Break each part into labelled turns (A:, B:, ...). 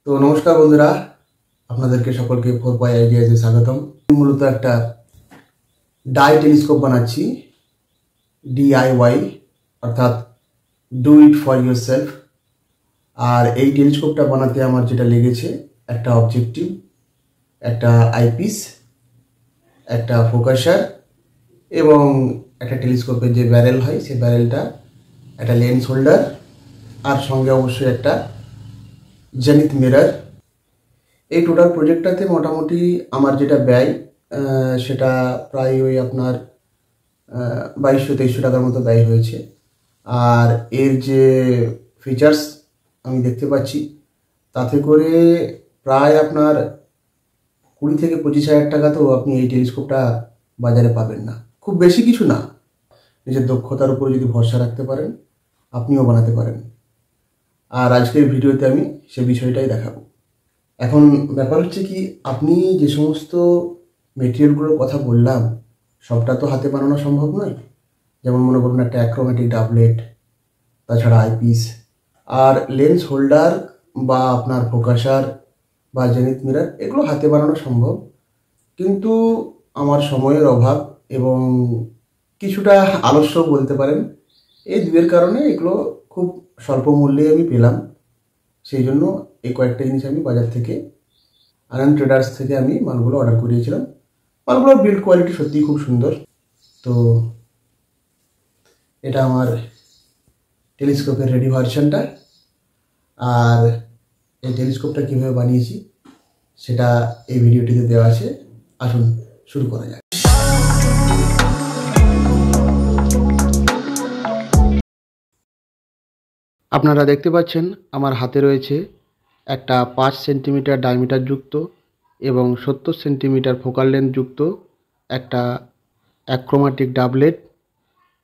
A: তো নমস্কার বন্ধুরা, আপনাদেরকে সকলকে 4 আইডিয়াতে স্বাগতম। মূলত একটা ডাই টেলিস্কোপ বানাচ্ছি, ডিআইওয়াই, অর্থাৎ do it for your self. আর এই টেলিস্কোপটা বানাতে আমার যেটা লেগেছে, একটা অবজেক্টিভ, একটা আইপিস, একটা ফোকাসার এবং একটা টেলিস্কোপের যে ব্যারেল হয় সেই ব্যারেলটা, একটা লেন্স হোল্ডার, আর সঙ্গে অবশ্যই একটা জেনিথ মিরর। এই টোটাল প্রজেক্টটাতে মোটামুটি আমার যেটা ব্যয় সেটা প্রায় ওই আপনার 2200-2300 টাকার মতো ব্যয় হয়েছে। আর এর যে ফিচার্স আমি দেখতে পাচ্ছি, তাতে করে প্রায় আপনার 20,000-25,000 টাকা তো আপনি এই টেলিস্কোপটা বাজারে পাবেন না। খুব বেশি কিছু না, নিজের দক্ষতার উপর যদি ভরসা রাখতে পারেন আপনিও বানাতে পারেন। আর আজকের ভিডিওতে আমি সে বিষয়টাই দেখাবো। এখন ব্যাপার হচ্ছে কি, আপনি যে সমস্ত মেটেরিয়ালগুলোর কথা বললাম সবটা তো হাতে বানানো সম্ভব নয়। যেমন মনে করুন একটা অ্যাক্রোম্যাটিক ডাবলেট, তাছাড়া আইপিস আর লেন্স হোল্ডার বা আপনার ফোকাসার বা জেনিথ মিরর, এগুলো হাতে বানানো সম্ভব। কিন্তু আমার সময়ের অভাব এবং কিছুটা আলস্য বলতে পারেন, এই দুয়ের কারণে এগুলো খুব স্বল্প মূল্যে আমি পেলাম। সেই জন্য এই কয়েকটা জিনিস আমি বাজার থেকে, আনন্দ ট্রেডার্স থেকে আমি মালগুলো অর্ডার করিয়েছিলাম। মালগুলোর বিল্ড কোয়ালিটি সত্যিই খুব সুন্দর। তো এটা আমার টেলিস্কোপের রেডি ভার্সনটা। আর এই টেলিস্কোপটা কীভাবে বানিয়েছি সেটা এই ভিডিওটিতে দেওয়া আছে। আসুন শুরু করা যাক। আপনারা দেখতে পাচ্ছেন আমার হাতে রয়েছে একটা 5 সেন্টিমিটার ডায়ামিটার যুক্ত এবং 70 সেন্টিমিটার ফোকাল লেন্থ যুক্ত একটা অ্যাক্রোম্যাটিক ডাবলেট,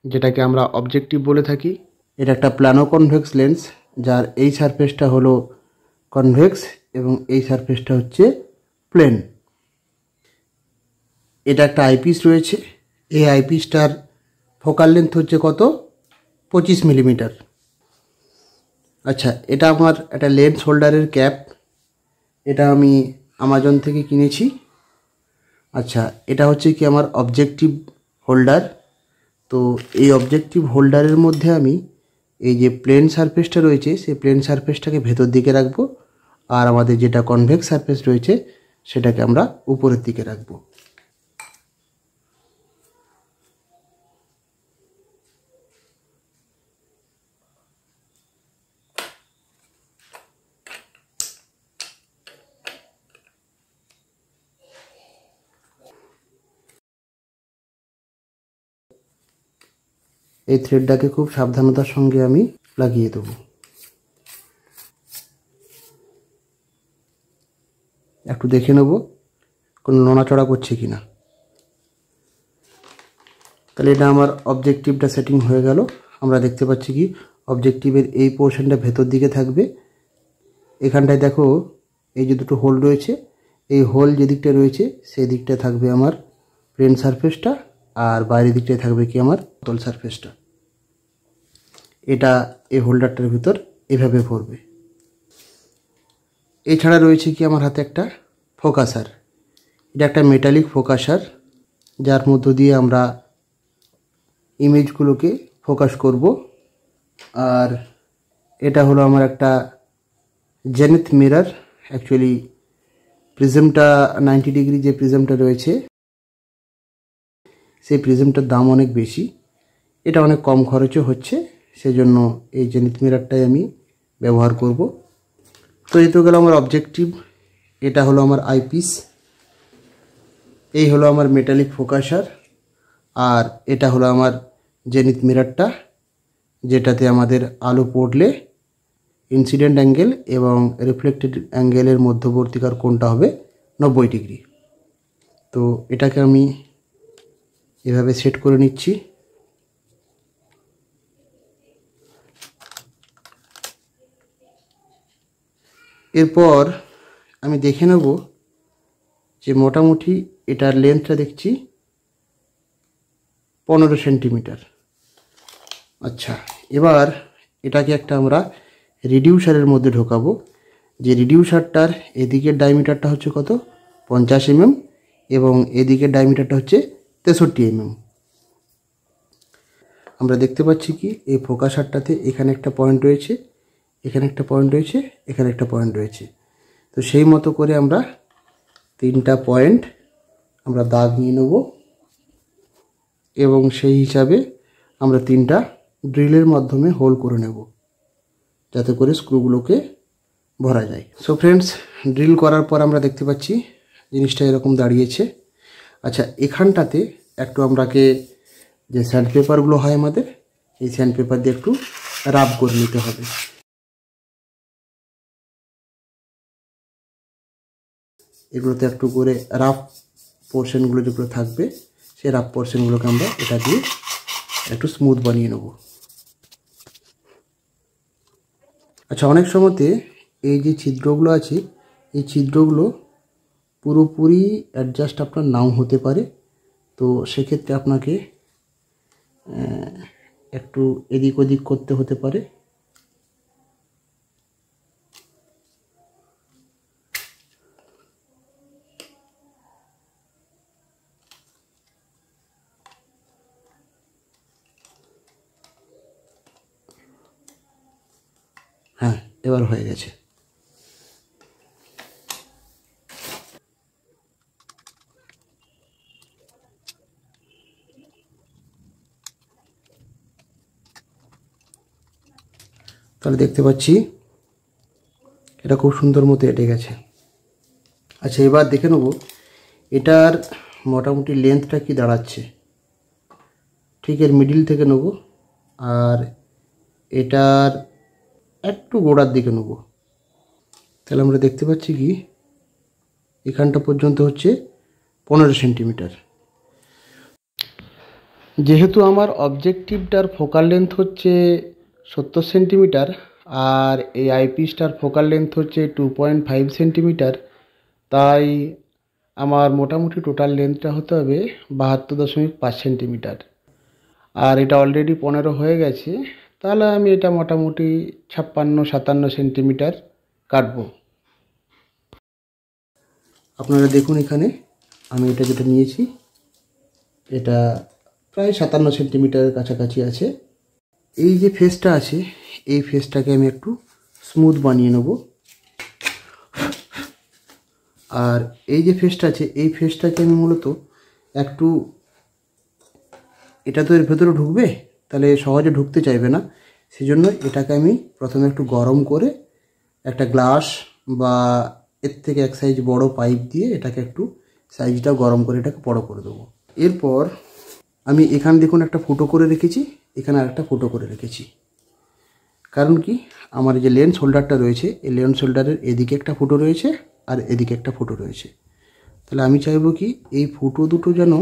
A: যেটাকে আমরা অবজেক্টিভ বলে থাকি। এটা একটা প্ল্যানো কনভেক্স লেন্স, যার এই সারফেসটা হলো কনভেক্স এবং এই সারফেসটা হচ্ছে প্লেন। এটা একটা আইপিস রয়েছে। এই আইপিসটার ফোকাল লেন্থ হচ্ছে কত, 25 মিলিমিটার। আচ্ছা, এটা আমার একটা লেন্স হোল্ডারের ক্যাপ, এটা আমি অ্যামাজন থেকে কিনেছি। আচ্ছা, এটা হচ্ছে কি আমার অবজেক্টিভ হোল্ডার। তো এই অবজেক্টিভ হোল্ডারের মধ্যে আমি এই যে প্লেন সারফেসটা রয়েছে সেই প্লেন সারফেসটাকে ভেতর দিকে রাখবো, আর আমাদের যেটা কনভেক্স সারফেস রয়েছে সেটাকে আমরা উপরের দিকে রাখবো। এই থ্রেডটাকে খুব সাবধানতার সঙ্গে আমি লাগিয়ে দেবো। একটু দেখে নেব কোনো নড়াচড়া করছে কিনা। তাহলে এটা আমার অবজেক্টিভটা সেটিং হয়ে গেল। আমরা দেখতে পাচ্ছি কি অবজেক্টিভের এই পোর্শনটা ভেতর দিকে থাকবে। এখানটায় দেখো এই যে দুটো হোল রয়েছে, এই হোল যে দিকটা রয়েছে সেই দিকটা থাকবে আমার প্লেন সারফেসটা, আর বাইরের দিকটায় থাকবে কি আমার তল সারফেসটা। এটা এই হোল্ডারটার ভিতর এভাবে পড়বে। এছাড়া রয়েছে কি আমার হাতে একটা ফোকাসার। এটা একটা মেটালিক ফোকাসার, যার মধ্য দিয়ে আমরা ইমেজগুলোকে ফোকাস করব। আর এটা হলো আমার একটা জেনিথ মিরর। অ্যাকচুয়ালি প্রিজমটা 90 ডিগ্রি যে প্রিজমটা রয়েছে সেই প্রিজমটার দাম অনেক বেশি, এটা অনেক কম খরচে হচ্ছে, সেজন্য এই জেনিথ মিররটাই আমি ব্যবহার করব। তো এই তো গেল আমার অবজেক্টিভ, এটা হলো আমার আইপিস, এই হলো আমার মেটালিক ফোকাসার, আর এটা হলো আমার জেনিথ মিররটা, যেটাতে আমাদের আলো পড়লে ইনসিডেন্ট অ্যাঙ্গেল এবং রিফ্লেক্টেড অ্যাঙ্গেলের মধ্যবর্তীকার কোণটা হবে 90 ডিগ্রি। তো এটাকে আমি এভাবে সেট করে নিচ্ছি। এরপর আমি দেখে নেব যে মোটামুটি এটার লেন্থটা দেখছি 15 সেন্টিমিটার। আচ্ছা, এবার এটাকে একটা আমরা রিডিউসারের মধ্যে ঢোকাবো, যে রিডিউসারটার এদিকের ডায়ামিটারটা হচ্ছে কত 50 mm এবং এদিকের ডায়ামিটারটা হচ্ছে 63 mm। আমরা দেখতে পাচ্ছি কি এই ফোকাসারটাতে এখানে একটা পয়েন্ট রয়েছে, এখানে একটা পয়েন্ট রয়েছে, এখানে একটা পয়েন্ট রয়েছে। তো সেই মতো করে আমরা 3টা পয়েন্ট আমরা দাগ নিয়ে নেব এবং সেই হিসাবে আমরা 3টা ড্রিলের মাধ্যমে হোল করে নেব যাতে করে স্ক্রুগুলোকে ভরা যায়। সো ফ্রেন্ডস, ড্রিল করার পর আমরা দেখতে পাচ্ছি জিনিসটা এরকম দাঁড়িয়েছে। আচ্ছা, এখানটাতে একটু আমরাকে যে স্যান্ড পেপারগুলো হয় আমাদের, এই স্যান্ড পেপার দিয়ে একটু রাব করে নিতে হবে। এগুলোতে একটু করে রাফ পোর্শনগুলো যেগুলো থাকবে সেই রাফ পোর্শনগুলোকে আমরা এটা দিয়ে একটু স্মুথ বানিয়ে নেব। আচ্ছা, অনেক সময়তে এই যে ছিদ্রগুলো আছে এই ছিদ্রগুলো পুরোপুরি অ্যাডজাস্ট আপনার নাও হতে পারে। তো সেক্ষেত্রে আপনাকে একটু এদিক ওদিক করতে হতে পারে। হ্যাঁ, এবার হয়ে গেছে। তাহলে দেখতে পাচ্ছি এটা খুব সুন্দর মতো এঁটে গেছে। আচ্ছা, এবার দেখে নেব এটার মোটামুটি লেন্থটা কি দাঁড়াচ্ছে। ঠিক এর মিডিল থেকে নেব আর এটার একটু গোড়ার দিকে নেব। তাহলে আমরা দেখতে পাচ্ছি কি এখানটা পর্যন্ত হচ্ছে 15 সেন্টিমিটার। যেহেতু আমার অবজেক্টিভটার ফোকাল লেন্থ হচ্ছে 70 সেন্টিমিটার আর এই আইপিসটার ফোকাল লেন্থ হচ্ছে 2.5 সেন্টিমিটার, তাই আমার মোটামুটি টোটাল লেন্থটা হতে হবে 72.5 সেন্টিমিটার। আর এটা অলরেডি 15 হয়ে গেছে, তাহলে আমি এটা মোটামুটি 56-57 সেন্টিমিটার কাটবো। আপনারা দেখুন এখানে আমি এটা যেটা নিয়েছি এটা প্রায় 57 সেন্টিমিটারের কাছাকাছি আছে। এই যে ফেসটা আছে এই ফেসটাকে আমি একটু স্মুথ বানিয়ে নেব। আর এই যে ফেসটা আছে এই ফেসটাকে আমি মূলত একটু, এটা তো এর ভেতরে ঢুকবে তাহলে সহজে ঢুকতে চাইবে না, সেজন্য এটাকে আমি প্রথমে একটু গরম করে একটা গ্লাস বা এর থেকে এক সাইজ বড় পাইপ দিয়ে এটাকে একটু সাইজটা গরম করে এটাকে বড় করে দেবো। এরপর আমি এখানে দেখুন একটা ফুটো করে রেখেছি, এখানে আরেকটা ফুটো করে রেখেছি। কারণ কি আমার যে লেন্স হোল্ডারটা রয়েছে এই লেন্স হোল্ডারের এদিকে একটা ফুটো রয়েছে আর এদিকে একটা ফুটো রয়েছে। তাহলে আমি চাইবো কি এই ফুটো দুটো যেন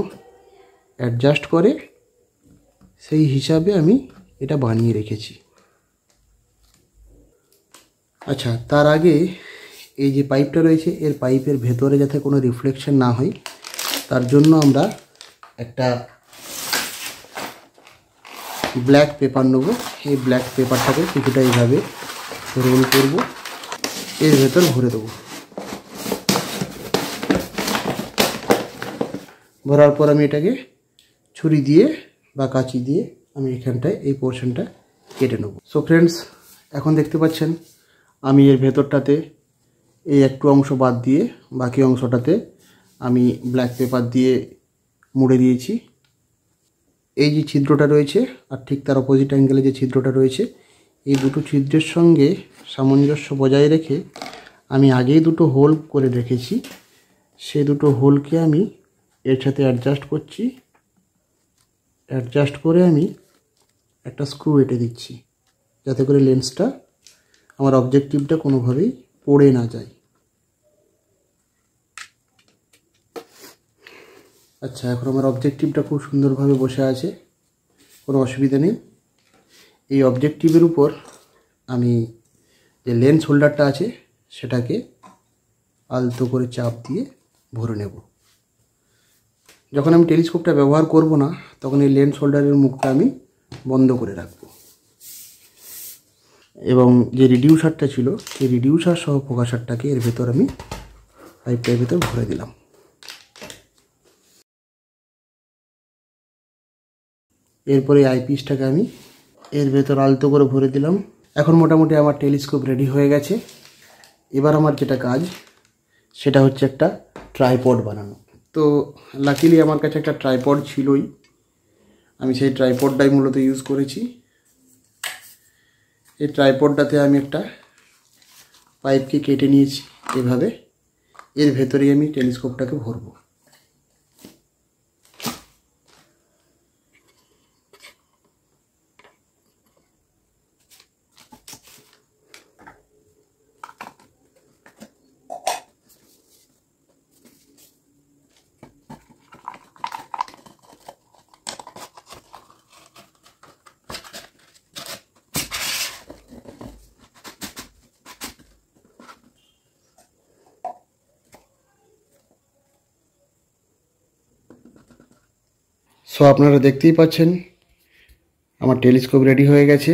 A: অ্যাডজাস্ট করে, সেই হিসাবে আমি এটা বানিয়ে রেখেছি। আচ্ছা, তার আগে এই যে পাইপটা রয়েছে এর পাইপের ভেতরে যাতে কোনো রিফ্লেকশন না হয় তার জন্য আমরা একটা ব্ল্যাক পেপার নেব। এই ব্ল্যাক পেপারটাকে কিছুটা এইভাবে রোল করব, এর ভেতর ভরে দেবো। ভরার পর আমি এটাকে ছুরি দিয়ে বা কাঁচি দিয়ে আমি এখানটায় এই পোর্শনটা কেটে নেব। সো ফ্রেন্ডস, এখন দেখতে পাচ্ছেন আমি এর ভেতরটাতে এই একটু অংশ বাদ দিয়ে বাকি অংশটাতে আমি ব্ল্যাক পেপার দিয়ে মুড়ে দিয়েছি। এই যে ছিদ্রটা রয়েছে আর ঠিক তার অপোজিট অ্যাঙ্গেলে যে ছিদ্রটা রয়েছে এই দুটো ছিদ্রের সঙ্গে সামঞ্জস্য বজায় রেখে আমি আগেই দুটো হোল করে রেখেছি, সেই দুটো হোলকে আমি এর সাথে অ্যাডজাস্ট করছি। অ্যাডজাস্ট করে আমি একটা স্ক্রু এঁটে দিচ্ছি যাতে করে লেন্সটা আমার অবজেক্টিভটা কোনোভাবেই পড়ে না যায়। আচ্ছা, এখন আমার অবজেক্টিভটা খুব সুন্দরভাবে বসে আছে, কোনো অসুবিধা নেই। এই অবজেক্টিভের উপর আমি যে লেন্স হোল্ডারটা আছে সেটাকে আলতো করে চাপ দিয়ে ভরে নেব। যখন আমি টেলিস্কোপটা ব্যবহার করব না তখন এই লেন্স হোল্ডারের মুখটা আমি বন্ধ করে রাখব। এবং যে রিডিউসারটা ছিল সেই রিডিউসার সহ ফোকাসারটাকে এর ভেতর আমি পাইপটার ভেতর ভরে দিলাম। এরপরে আইপিসটাকে আমি এর ভেতর আলতো করে ভরে দিলাম। এখন মোটামুটি আমার টেলিস্কোপ রেডি হয়ে গেছে। এবার আমার যেটা কাজ সেটা হচ্ছে একটা ট্রাইপড বানানো। তো লাকিলি আমার কাছে একটা ট্রাইপড ছিলই, আমি সেই ট্রাইপডটাই মূলত ইউজ করেছি। এই ট্রাইপডটাতে আমি একটা পাইপকে কেটে নিয়েছি এভাবে, এর ভেতরেই আমি টেলিস্কোপটাকে ভরবো। সো আপনারা দেখতেই পাচ্ছেন আমার টেলিস্কোপ রেডি হয়ে গেছে।